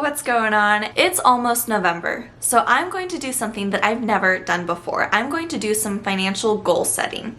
what's going on? It's almost November, so I'm going to do something that I've never done before. I'm going to do some financial goal setting.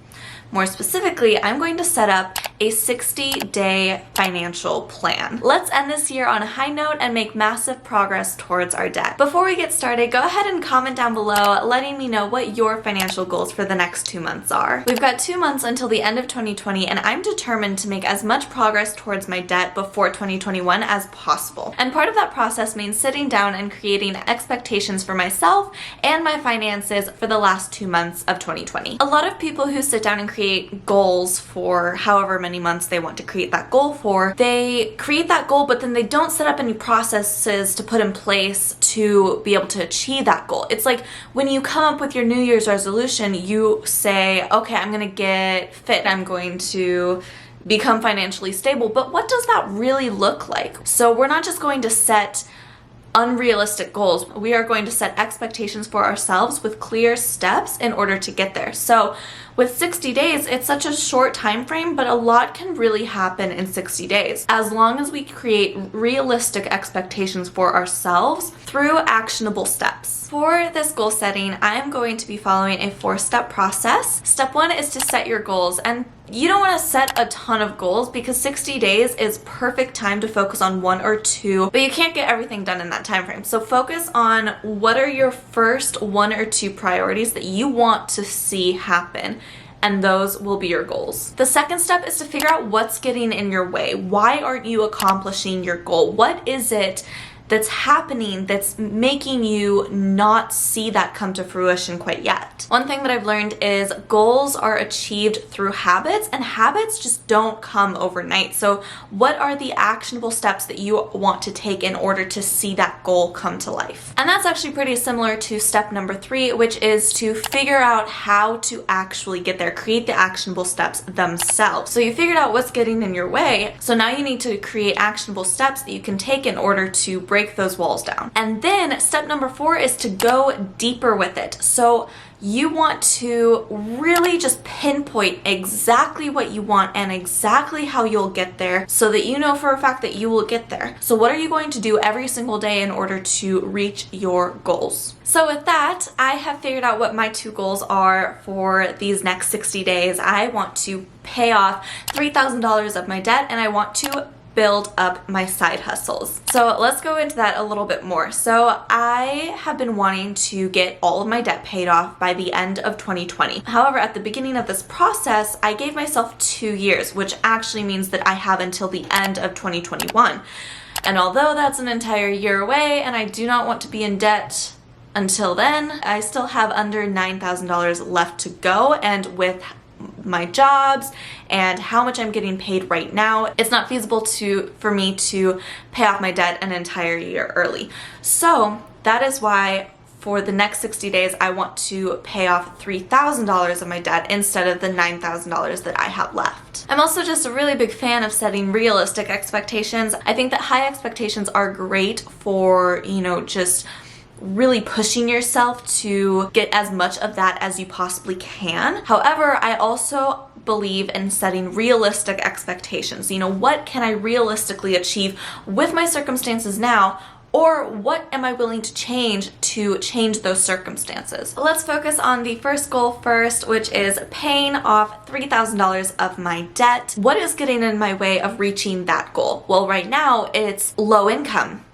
More specifically, I'm going to set up a 60-day financial plan. Let's end this year on a high note and make massive progress towards our debt. Before we get started, go ahead and comment down below letting me know what your financial goals for the next 2 months are. We've got 2 months until the end of 2020, and I'm determined to make as much progress towards my debt before 2021 as possible. And part of that process means sitting down and creating expectations for myself and my finances for the last 2 months of 2020. A lot of people who sit down and create goals for however many months they want to create that goal for, they create that goal, but then they don't set up any processes to put in place to be able to achieve that goal. It's like when you come up with your New Year's resolution, you say, okay, I'm gonna get fit, I'm going to become financially stable, but what does that really look like? So we're not just going to set unrealistic goals. We are going to set expectations for ourselves with clear steps in order to get there. So with 60 days, it's such a short time frame, but a lot can really happen in 60 days as long as we create realistic expectations for ourselves through actionable steps. For this goal setting, I'm going to be following a 4-step process. Step 1 is to set your goals, and you don't want to set a ton of goals because 60 days is perfect time to focus on 1 or 2, but you can't get everything done in that time frame. So focus on what are your first 1 or 2 priorities that you want to see happen, and those will be your goals. The second step is to figure out what's getting in your way. Why aren't you accomplishing your goal? What is it that's happening that's making you not see that come to fruition quite yet? One thing that I've learned is goals are achieved through habits, and habits just don't come overnight. So what are the actionable steps that you want to take in order to see that goal come to life? And that's actually pretty similar to step number 3, which is to figure out how to actually get there, create the actionable steps themselves. So you figured out what's getting in your way, so now you need to create actionable steps that you can take in order to break those walls down. And then step number 4 is to go deeper with it. So you want to really just pinpoint exactly what you want and exactly how you'll get there so that you know for a fact that you will get there. So what are you going to do every single day in order to reach your goals? So with that, I have figured out what my 2 goals are for these next 60 days. I want to pay off $3,000 of my debt, and I want to build up my side hustles. So let's go into that a little bit more. So I have been wanting to get all of my debt paid off by the end of 2020. However, at the beginning of this process, I gave myself 2 years, which actually means that I have until the end of 2021. And although that's an entire year away and I do not want to be in debt until then, I still have under $9,000 left to go, and with my jobs and how much I'm getting paid right now, it's not feasible for me to pay off my debt an entire year early. So that is why for the next 60 days, I want to pay off $3,000 of my debt instead of the $9,000 that I have left. I'm also just a really big fan of setting realistic expectations. I think that high expectations are great for, just really pushing yourself to get as much of that as you possibly can. However, I also believe in setting realistic expectations. What can I realistically achieve with my circumstances now, or what am I willing to change those circumstances? Let's focus on the first goal first, which is paying off $3,000 of my debt. What is getting in my way of reaching that goal? Well, right now it's low income.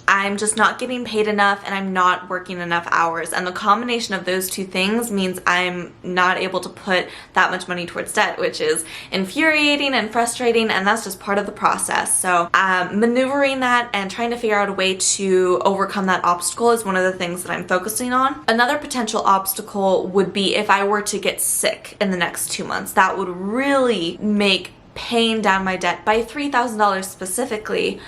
I'm just not getting paid enough and I'm not working enough hours. And the combination of those 2 things means I'm not able to put that much money towards debt, which is infuriating and frustrating, and that's just part of the process. So maneuvering that and trying to figure out a way to overcome that obstacle is one of the things that I'm focusing on. Another potential obstacle would be if I were to get sick in the next 2 months. That would really make paying down my debt by $3,000 specifically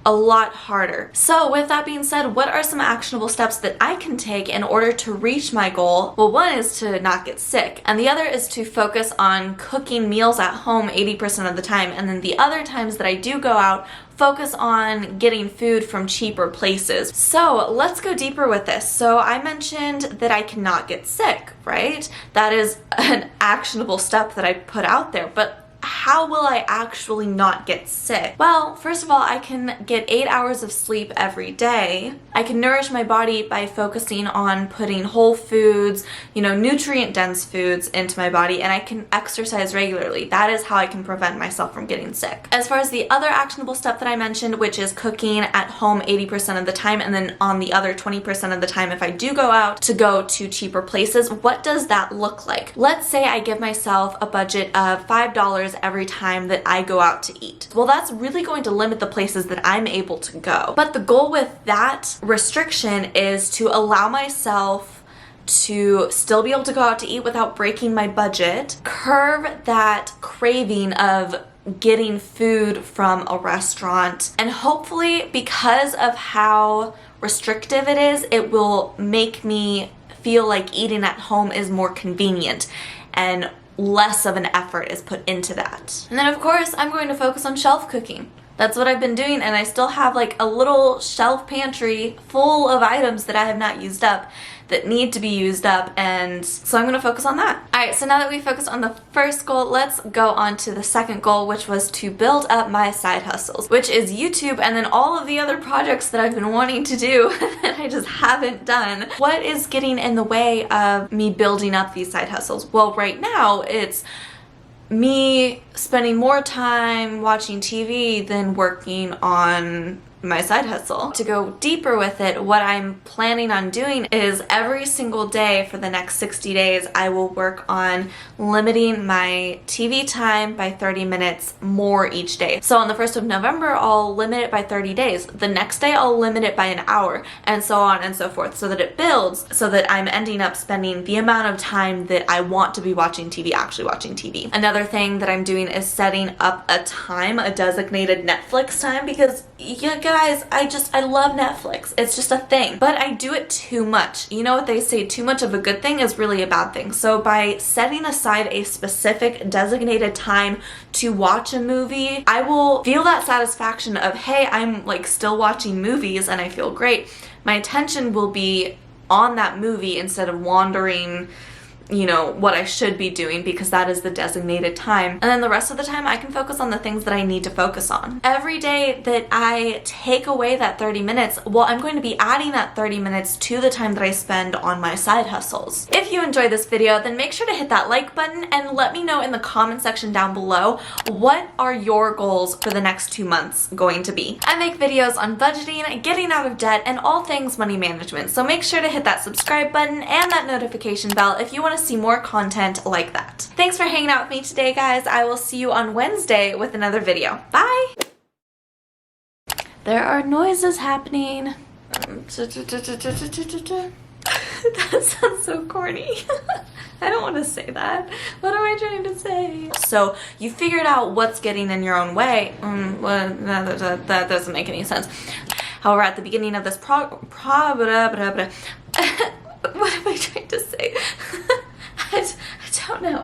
a lot harder. So with that being said, what are some actionable steps that I can take in order to reach my goal? Well, one is to not get sick, and the other is to focus on cooking meals at home 80% of the time, and then the other times that I do go out, focus on getting food from cheaper places. So let's go deeper with this. So I mentioned that I cannot get sick, right? That is an actionable step that I put out there, but how how will I actually not get sick? Well, first of all, I can get 8 hours of sleep every day. I can nourish my body by focusing on putting whole foods, nutrient dense foods into my body, and I can exercise regularly. That is how I can prevent myself from getting sick. As far as the other actionable step that I mentioned, which is cooking at home 80% of the time, and then on the other 20% of the time, if I do go out, to go to cheaper places, what does that look like? Let's say I give myself a budget of $5 every time that I go out to eat. Well, that's really going to limit the places that I'm able to go. But the goal with that restriction is to allow myself to still be able to go out to eat without breaking my budget, curb that craving of getting food from a restaurant, and hopefully, because of how restrictive it is, it will make me feel like eating at home is more convenient and less of an effort is put into that. And then of course, I'm going to focus on shelf cooking. That's what I've been doing, and I still have like a little shelf pantry full of items that I have not used up that need to be used up, and so I'm gonna focus on that. Alright, so now that we focused on the first goal, let's go on to the second goal, which was to build up my side hustles, which is YouTube and then all of the other projects that I've been wanting to do that I just haven't done. What is getting in the way of me building up these side hustles? Well, right now it's me spending more time watching TV than working on my side hustle. To go deeper with it, what I'm planning on doing is every single day for the next 60 days, I will work on limiting my TV time by 30 minutes more each day. So on the 1st of November, I'll limit it by 30 days. The next day, I'll limit it by an hour, and so on and so forth, so that it builds, so that I'm ending up spending the amount of time that I want to be watching TV, actually watching TV. Another thing that I'm doing is setting up a time, a designated Netflix time, because guys, I love Netflix. It's just a thing. But I do it too much. You know what they say, too much of a good thing is really a bad thing. So by setting aside a specific designated time to watch a movie, I will feel that satisfaction of, hey, I'm like still watching movies and I feel great. My attention will be on that movie instead of wandering what I should be doing, because that is the designated time. And then the rest of the time I can focus on the things that I need to focus on. Every day that I take away that 30 minutes, well, I'm going to be adding that 30 minutes to the time that I spend on my side hustles. If you enjoyed this video, then make sure to hit that like button and let me know in the comment section down below, what are your goals for the next 2 months going to be? I make videos on budgeting, getting out of debt, and all things money management. So make sure to hit that subscribe button and that notification bell if you want to see more content like that. Thanks for hanging out with me today, guys. I will see you on Wednesday with another video. Bye! There are noises happening. That sounds so corny. I don't want to say that. What am I trying to say? So you figured out what's getting in your own way. Well, that doesn't make any sense. However, at the beginning of this what am I trying to say? I don't know.